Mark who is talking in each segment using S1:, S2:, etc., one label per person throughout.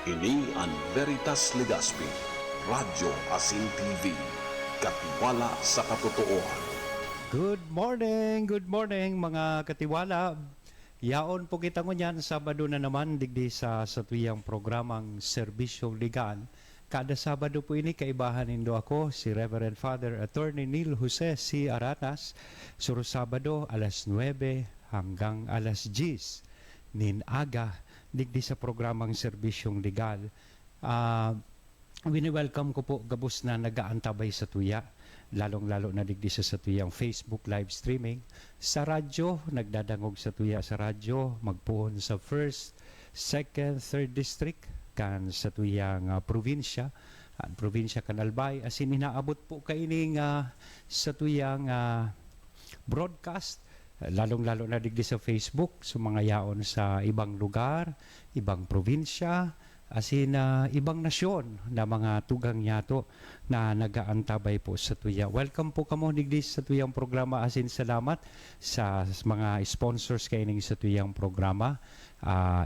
S1: Ini ang Veritas Legaspi, Radyo Asin TV, Katiwala sa Katotohanan.
S2: Good morning mga katiwala. Yaon po kita ngunyan, Sabado na naman digdi sa tuyang programang Serbisyo Legal. Kada Sabado po ini kaibahan nindo ako, si Reverend Father Attorney Neil Jose C. Aranas. Suro Sabado alas 9 hanggang alas 10 nin aga digdi sa programang Serbisyong Legal. Wini-welcome ko po gabos na nagaantabay sa tuya, lalong-lalo na digdi sa tuyang Facebook live streaming. Sa radyo, nagdadangog sa tuya sa radyo, magpuhon sa 1st, 2nd, 3rd district, kan sa tuyang probinsya, ang probinsya kan Albay. Asin inaabot po kaining sa tuyang broadcast, lalong-lalo na digdi sa Facebook, sa mga yaon sa ibang lugar, ibang probinsya, asin ibang nasyon na mga tugang yato na nagaantabay po sa tuya. Welcome po kamo digdi sa tuyang programa, asin salamat sa mga sponsors kaining sa tuyang programa.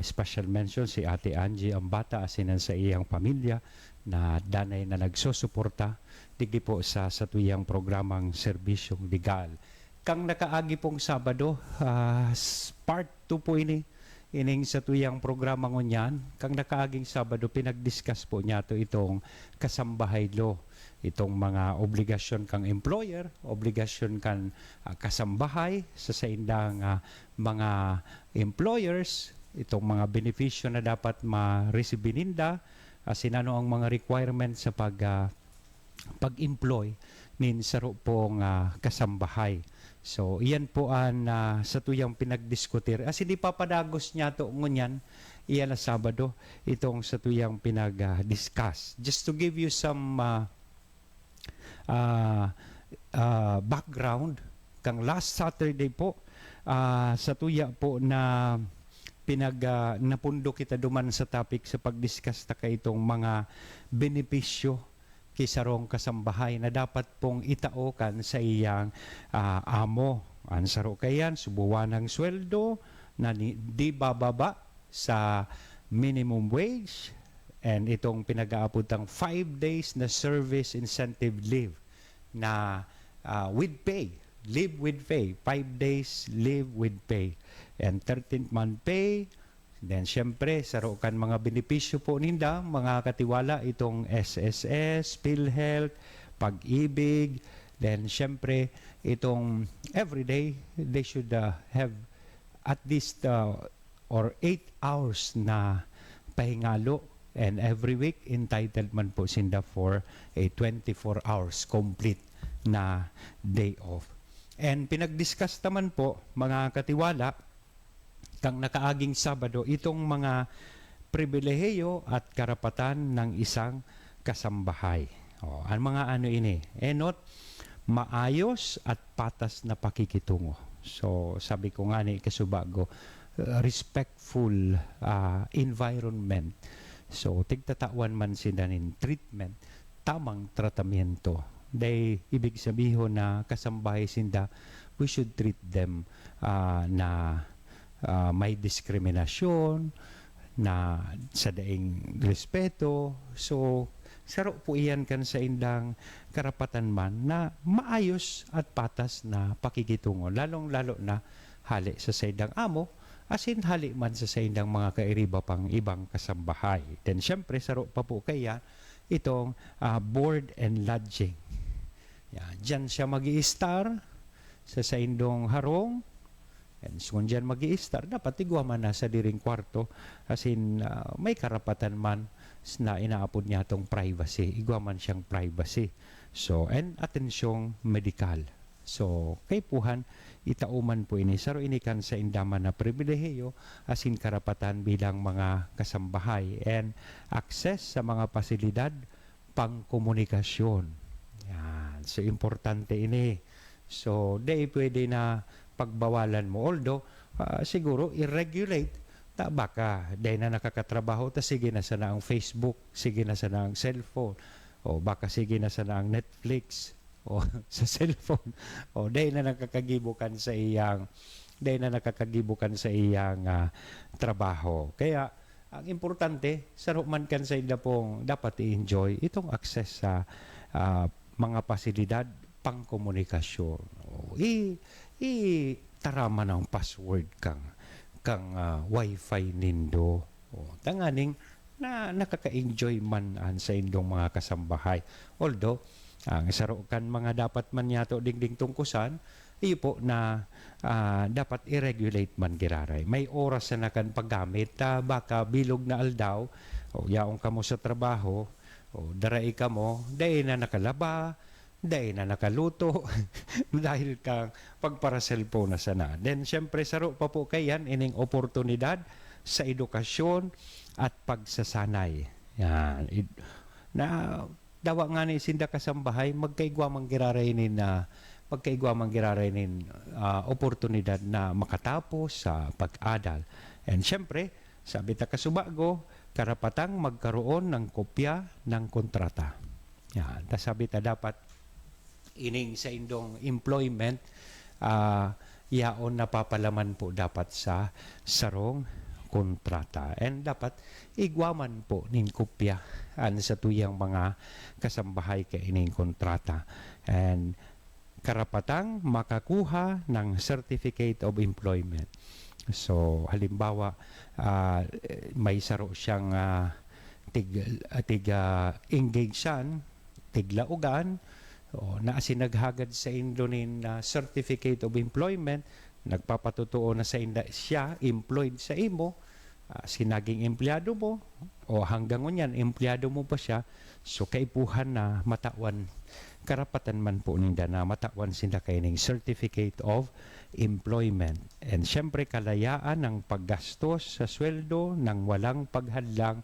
S2: Special mention si Ate Angie Ambata, asinan sa iyang pamilya na danay na nagsusuporta digdi po sa tuyang programang Serbisyong Legal. Kang nakaagi pong Sabado, part 2 po ining sa tuyang programa ngunyan. Kang nakaaging Sabado, pinag-discuss po niya itong kasambahay law, itong mga obligasyon kang employer, obligasyon kang kasambahay sa indang mga employers, itong mga benepisyo na dapat ma-receive ninda, ano ang mga requirements sa pag-employ nin saro pong kasambahay. So, iyan po ang sa tuyang pinagdiskutir. As hindi papadagos niya ito ngunyan, iyan na Sabado, itong sa tuyang pinag-discuss. Just to give you some background, kang last Saturday po, sa tuya po na napundo kita duman sa topic sa pag-discuss ta kay itong mga benepisyo kisarong kasambahay na dapat pong itaokan sa iyang amo. Ansaro kayan, subuwan ng sweldo na di bababa sa minimum wage, and itong pinag-aaputang 5 days na service incentive leave na with pay, leave with pay, 5 days leave with pay, and 13th month pay. Then, syempre, sarukan mga benepisyo po ninda, mga katiwala, itong SSS, PhilHealth, Pag-ibig. Then, syempre, itong everyday, they should have at least or 8 hours na pahingalo. And every week, entitled man po sinda for a 24 hours complete na day off. And pinag-discuss naman po, mga katiwala, kang nakaaging Sabado, itong mga pribilehiyo at karapatan ng isang kasambahay. Ang mga ano ini? Not maayos at patas na pakikitungo. So, sabi ko nga ni Kasubago, respectful environment. So, tigtatawan man sila ng treatment, tamang tratamiento. Dahil ibig sabihin na kasambahay sinda, we should treat them na may diskriminasyon, na sa daing respeto. So, saro po iyan kan sa indang karapatan man na maayos at patas na pakikitungo. Lalong-lalo na hali sa indang amo, asin hali man sa indang mga kairiba pang ibang kasambahay. Then, syempre, saro pa po kaya itong board and lodging. Yan, dyan siya mag-i-star sa indong harong. And so, kung dyan mag-i-star, dapat tigwaman na sa diring kwarto, asin may karapatan man na inaapod niya itong privacy. Igwaman siyang privacy. So, and atensyong medikal. So, kay puhan, itauman po ini. Saro ini kan sa indaman na pribilehiyo, asin karapatan bilang mga kasambahay. And access sa mga pasilidad, pangkomunikasyon. Yan. So, importante ini. So, di pwede na pagbawalan mo. Although, siguro, i-regulate. Baka, dahil na nakakatrabaho, sige na sana ang Facebook, sige na sana ang cellphone, o baka sige na sana ang Netflix, o sa cellphone, o dahil na nakakagibukan sa iyang trabaho. Kaya, ang importante, saro man kan sa inda pong dapat i-enjoy itong access sa mga pasilidad pangkomunikasyon. Tarama ng password kang wifi nindo. Tanganing na nakaka-enjoy man sa indong mga kasambahay. Although, ang saro kan mga dapat man yato dingding tungkusan, iyo po na dapat i-regulate man giraray. May oras na nakan paggamit, baka bilog na aldaw, yaong kamo sa trabaho, daray ka mo, dahil na nakalaba, dahil na nakaluto, dahil kang pagpara-cellphone na sana. Then, syempre, saro pa po kayan, ining oportunidad sa edukasyon at pagsasanay. Yan. Na, dawa nga ni sinda kasambahay, magkaigwa manggiraray oportunidad na makatapos sa pag-adal. And syempre, sabi ta kasubago, karapatang magkaroon ng kopya ng kontrata. Yan. Ta sabi ta dapat ining sa indong employment, yaon napapalaman po dapat sa sarong kontrata. And dapat igwaman po ning kopya sa tuyang mga kasambahay ka ining kontrata. And karapatang makakuha ng Certificate of Employment. So, halimbawa, may saro siyang engaged-an, tiglaugan, na sinaghagad sa Indonin Certificate of Employment, nagpapatutuo na sa inda siya, employed sa imo, sinaging empleyado mo, o hanggang ngunyan, empleyado mo pa siya, so kaipuhan na matawan, karapatan man po ninda na matawan sila kaining Certificate of Employment. And syempre, kalayaan ng paggastos sa sweldo ng walang paghadlang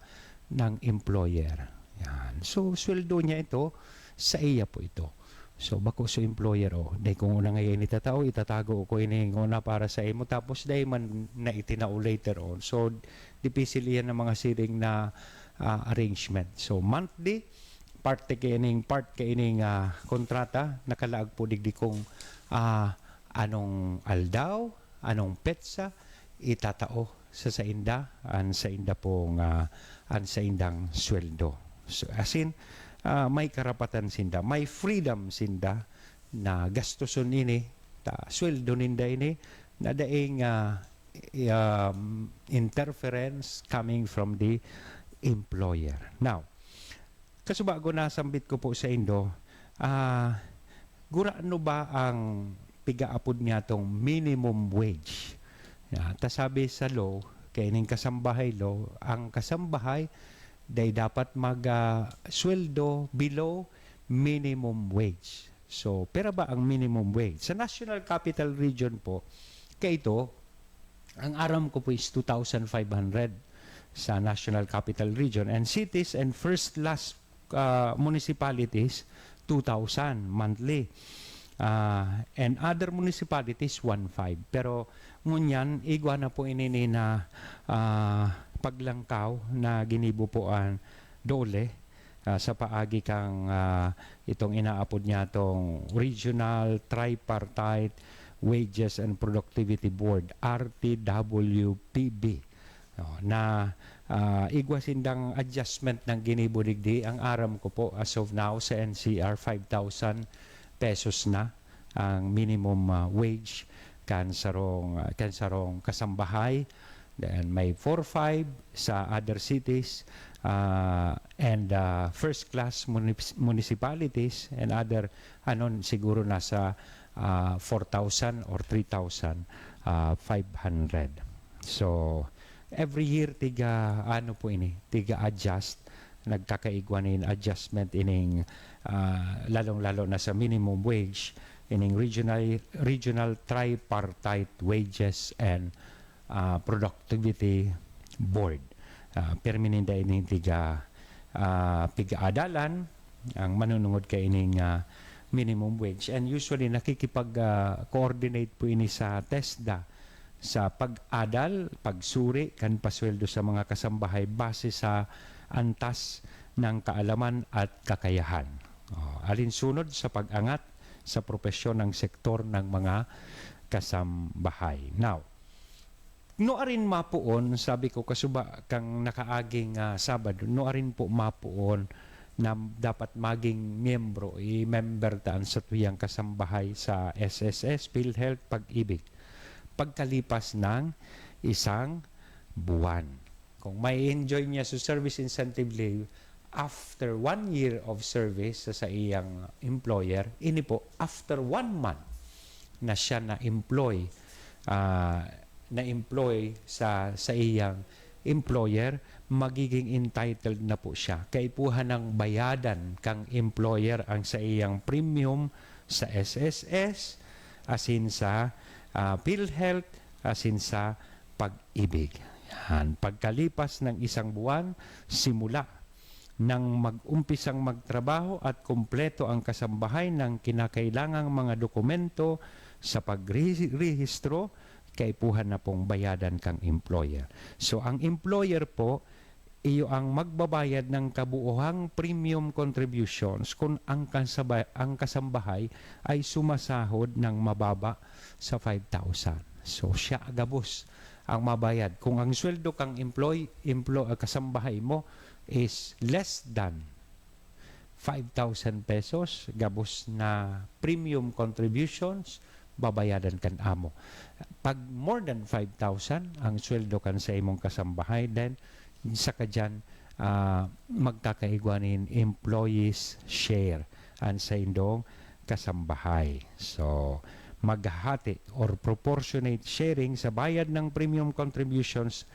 S2: ng employer. Yan. So, sweldo niya ito, sa iya po ito. So, bako sa employer, dahil kung una ngayon itatago ko ini una para sa imo, tapos dahil man na itinao later on. So, dipisil yan ng mga siring na arrangement. So, monthly, part kaining kontrata, nakalaag po digdi kung anong aldaw, anong petsa, itatao sa inda, sa inda pong, sa indang sweldo. So, as in, may karapatan sinda, may freedom sinda na gastuson ini, sweldo ninda ini, na daing interference coming from the employer. Now, kasubago nasambit ko po sa Indo, guraano ba ang pigaapod niya tong minimum wage? Tasabi sa law, kaining kasambahay law, ang kasambahay day dapat mag-sweldo below minimum wage. So, pera ba ang minimum wage? Sa National Capital Region po, kaya ito, ang aram ko po is 2,500 sa National Capital Region. And cities and first-class municipalities, 2,000 monthly. And other municipalities, 1,500. Pero ngunyan, igwa na po inini na paglangkaw na ginibo po ang dole sa paagi kang itong inaapod niya itong Regional Tripartite Wages and Productivity Board, RTWPB, na igwasindang adjustment ng ginibo digdi. Ang aram ko po as of now sa NCR, 5,000 pesos na ang minimum wage kan sarong kasambahay. Then may 4-5 sa other cities and first-class municipalities and other siguro nasa 4,000 or 3,500. So every year tiga adjust, nagkakaigwanin adjustment ining lalong-lalo na sa minimum wage ining regional tripartite wages and productivity board. Permininda ining piga-adalan ang manunungod kay ining minimum wage. And usually nakikipag-coordinate po ini sa TESDA sa pag-adal, pagsuri, kan pasweldo sa mga kasambahay base sa antas ng kaalaman at kakayahan. Alinsunod sa pag-angat sa propesyon ng sektor ng mga kasambahay. Now, Noarin mapuon, sabi ko kasuba kang nakaaging Sabado, noarin po mapuon na dapat maging miyembro, i-member taan sa tuyang kasambahay sa SSS, PhilHealth, Pag-ibig. Pagkalipas ng isang buwan. Kung may enjoy niya sa service incentive leave, after 1 year of service sa iyang employer, ini po, after 1 month na siya na-employ, sa iyang employer, magiging entitled na po siya. Kaipuhan ng bayadan kang employer ang sa iyang premium sa SSS, asin sa PhilHealth, asin sa Pag-ibig. Yan. Pagkalipas ng isang buwan, simula nang mag-umpisang magtrabaho at kumpleto ang kasambahay ng kinakailangang mga dokumento sa pagrehistro, kaipuhan na pong bayadan kang employer. So, ang employer po, iyo ang magbabayad ng kabuuhang premium contributions kung ang kasambahay ay sumasahod ng mababa sa 5,000. So, siya agabos ang mabayad. Kung ang sweldo kang kasambahay mo is less than 5,000 pesos, gabos na premium contributions, babayadan kan amo. Pag more than 5,000 ang sweldo kan sa imong kasambahay, then sa kadyan magkakaigwanin employees share an sa indong kasambahay. So, maghahati or proportionate sharing sa bayad ng premium contributions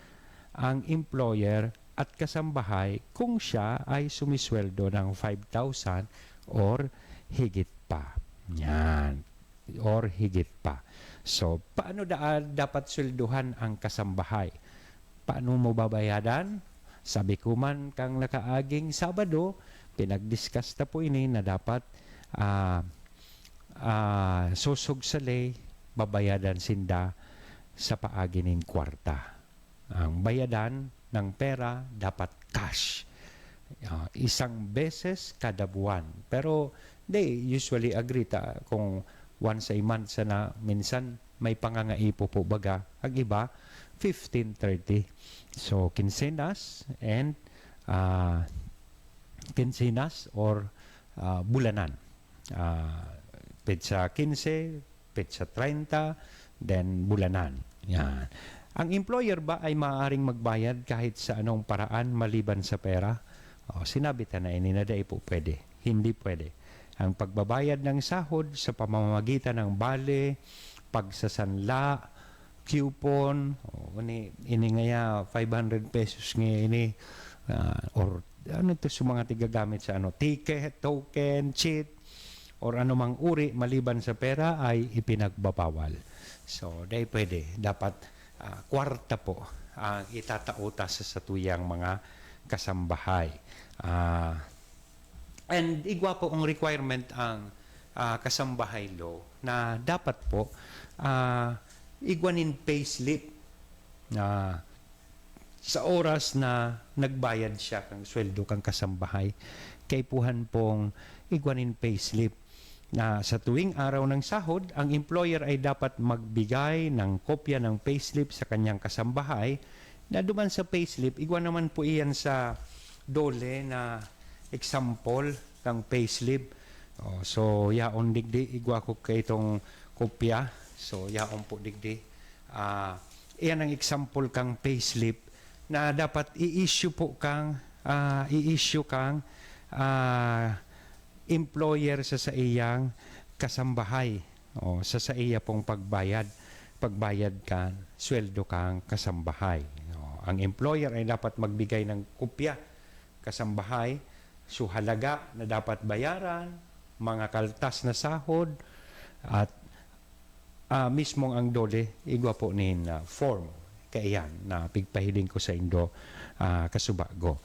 S2: ang employer at kasambahay kung siya ay sumisweldo ng 5,000 or higit pa. Yan. Or higit pa. So, paano dapat swelduhan ang kasambahay? Paano mo babayadan? Sabi ko man kang nakaaging Sabado, pinag-discuss na po ini na dapat susog sa lay, babayadan sinda sa paagi ning kwarta. Ang bayadan ng pera dapat cash. Isang beses kada buwan. Pero they usually agree kung once a month sana, minsan may pangangaipo po baga. Ang iba, 15-30. So, quincenas and quincenas or bulanan. Petsa 15, petsa 30, then bulanan. Yan. Ang employer ba ay maaaring magbayad kahit sa anong paraan maliban sa pera? Sinabi ta na ini na dai po pwede. Hindi pwede. Ang pagbabayad ng sahod sa pamamagitan ng bale, pagsasanla, coupon, ini ngaya 500 pesos ngayon ini, or ano ito sa mga tigagamit sa ticket, token, cheat, or anumang uri maliban sa pera ay ipinagbabawal. So, dahil pwede. Dapat kwarta po ang itatautas sa tuyang mga kasambahay. And igwa po ang requirement ang kasambahay law na dapat po igwanin payslip na sa oras na nagbayad siya kang sweldo kang kasambahay, kaipuhan pong igwanin payslip na sa tuwing araw ng sahod, ang employer ay dapat magbigay ng kopya ng payslip sa kanyang kasambahay na duman sa payslip, igwan naman po iyan sa dole na example kang payslip. So, yaon digdi, igwa ko kay itong kopya. So, yaon po digdi. Iyan ang example kang payslip na dapat i-issue po kang employer sa iyang kasambahay. Sa iya pong pagbayad kan, sweldo kang kasambahay. Ang employer ay dapat magbigay ng kopya kasambahay, so halaga na dapat bayaran, mga kaltas na sahod, at mismong ang dole, igwa po nin form. Kaya yan, na pigpahiling ko sa indo kasubago.